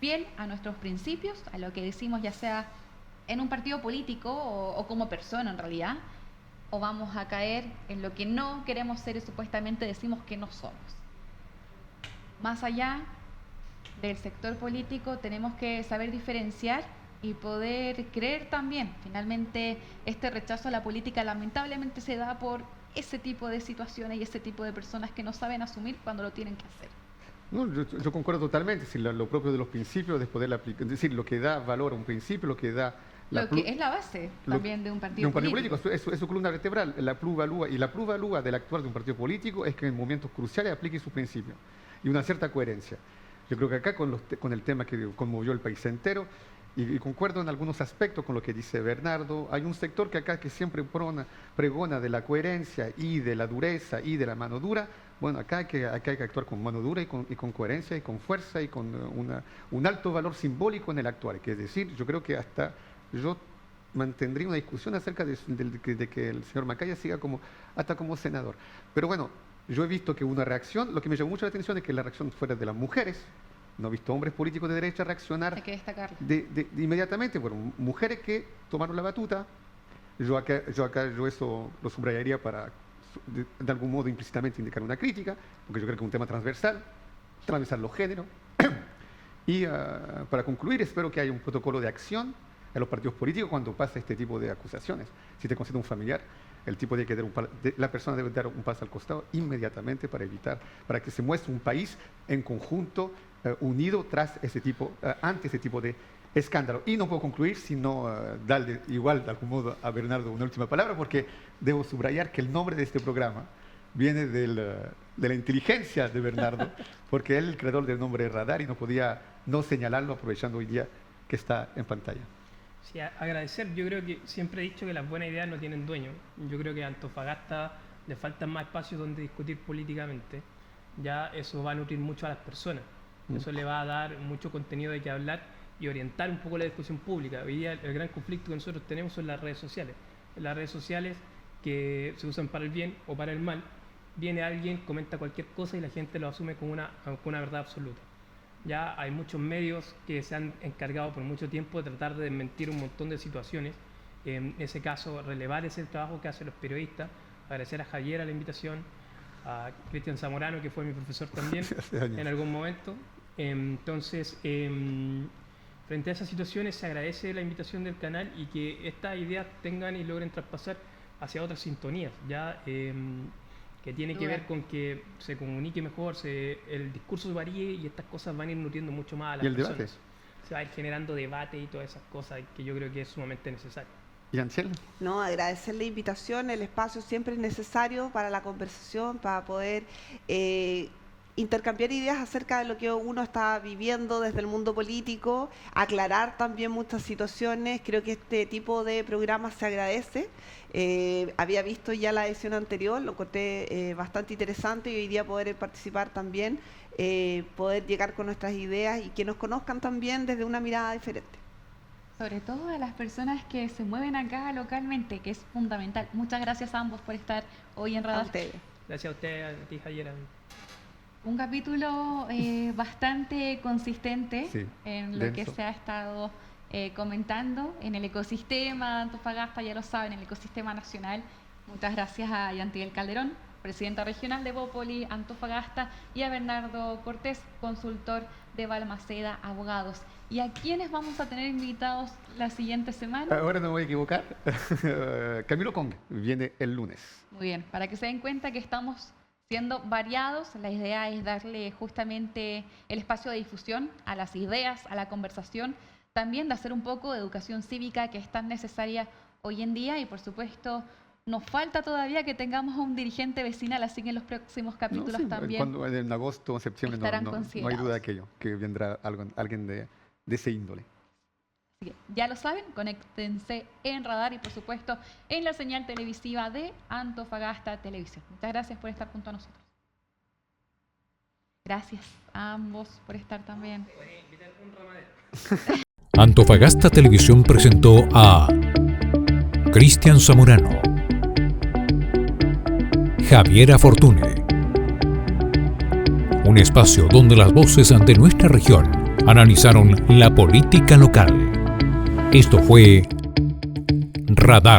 fiel a nuestros principios, a lo que decimos, ya sea en un partido político o como persona en realidad, o vamos a caer en lo que no queremos ser y supuestamente decimos que no somos. Más allá del sector político tenemos que saber diferenciar y poder creer también. Finalmente, este rechazo a la política lamentablemente se da por ese tipo de situaciones y ese tipo de personas que no saben asumir cuando lo tienen que hacer. No, yo concuerdo totalmente. Si lo propio de los principios, de poder aplicar, es decir, lo que da valor a un principio, lo que da... Lo que es la base también de un partido político. Es su columna vertebral, la plusvalúa. Y la plusvalúa del actuar de un partido político es que en momentos cruciales aplique sus principios y una cierta coherencia. Yo creo que acá con el tema que conmovió el país entero, y concuerdo en algunos aspectos con lo que dice Bernardo, hay un sector que acá que siempre pregona de la coherencia y de la dureza y de la mano dura. Bueno, acá hay que actuar con mano dura y con coherencia y con fuerza y con un alto valor simbólico en el actuar. Que es decir, yo creo que hasta yo mantendría una discusión acerca de que el señor Macaya siga hasta como senador. Pero bueno, yo he visto que una reacción, lo que me llamó mucho la atención es que la reacción fuera de las mujeres. No he visto hombres políticos de derecha reaccionar hay que destacarlo. de inmediatamente. Bueno, mujeres que tomaron la batuta. Yo eso lo subrayaría para, de algún modo, implícitamente indicar una crítica, porque yo creo que es un tema transversal los géneros. Y para concluir, espero que haya un protocolo de acción en los partidos políticos cuando pasa este tipo de acusaciones. Si te considera un familiar, la persona debe dar un paso al costado inmediatamente para que se muestre un país en conjunto unido ante ese tipo de escándalo. Y no puedo concluir sino darle igual de algún modo a Bernardo una última palabra, porque debo subrayar que el nombre de este programa viene de la inteligencia de Bernardo, porque él es el creador del nombre Radar y no podía no señalarlo aprovechando hoy día que está en pantalla. Sí, agradecer. Yo creo que siempre he dicho que las buenas ideas no tienen dueño. Yo creo que a Antofagasta le faltan más espacios donde discutir políticamente. Ya eso va a nutrir mucho a las personas. Eso le va a dar mucho contenido de qué hablar y orientar un poco la discusión pública. Hoy día el gran conflicto que nosotros tenemos son las redes sociales. En las redes sociales que se usan para el bien o para el mal, viene alguien, comenta cualquier cosa y la gente lo asume como una verdad absoluta. Ya hay muchos medios que se han encargado por mucho tiempo de tratar de desmentir un montón de situaciones. En ese caso, relevar ese trabajo que hacen los periodistas. Agradecer a Javier la invitación, a Cristian Zamorano, que fue mi profesor también en algún momento. Entonces, frente a esas situaciones se agradece la invitación del canal y que estas ideas tengan y logren traspasar hacia otras sintonías, ya que tiene que ver con que se comunique mejor, el discurso varíe y estas cosas van a ir nutriendo mucho más a las personas. ¿Y el debate? Se va a ir generando debate y todas esas cosas que yo creo que es sumamente necesario. ¿Y Ansel? No, agradecer la invitación, el espacio siempre es necesario para la conversación, para poder intercambiar ideas acerca de lo que uno está viviendo desde el mundo político, aclarar también muchas situaciones. Creo que este tipo de programas se agradece. Había visto ya la edición anterior, lo encontré bastante interesante y hoy día poder participar también, poder llegar con nuestras ideas y que nos conozcan también desde una mirada diferente. Sobre todo a las personas que se mueven acá localmente, que es fundamental. Muchas gracias a ambos por estar hoy en Radar. A ustedes. Gracias a usted, a ti, Javier. Un capítulo bastante consistente sí, en lo denso. que se ha estado comentando en el ecosistema de Antofagasta, ya lo saben, el ecosistema nacional. Muchas gracias a Yantiel Calderón, presidenta regional de Bópoli, Antofagasta, y a Bernardo Cortés, consultor de Balmaceda Abogados. ¿Y a quiénes vamos a tener invitados la siguiente semana? Ahora no me voy a equivocar. Camilo Kong viene el lunes. Muy bien, para que se den cuenta que estamos siendo variados, la idea es darle justamente el espacio de difusión a las ideas, a la conversación, también de hacer un poco de educación cívica que es tan necesaria hoy en día y por supuesto nos falta todavía que tengamos a un dirigente vecinal, así que en los próximos capítulos también en agosto o septiembre no hay duda de aquello, que vendrá alguien de ese índole. Así que ya lo saben, conéctense en Radar y por supuesto en la señal televisiva de Antofagasta Televisión. Muchas gracias por estar junto a nosotros. Gracias a ambos por estar también. Antofagasta Televisión presentó a Cristian Zamorano, Javiera Fortune, un espacio donde las voces de nuestra región analizaron la política local. Esto fue Radar.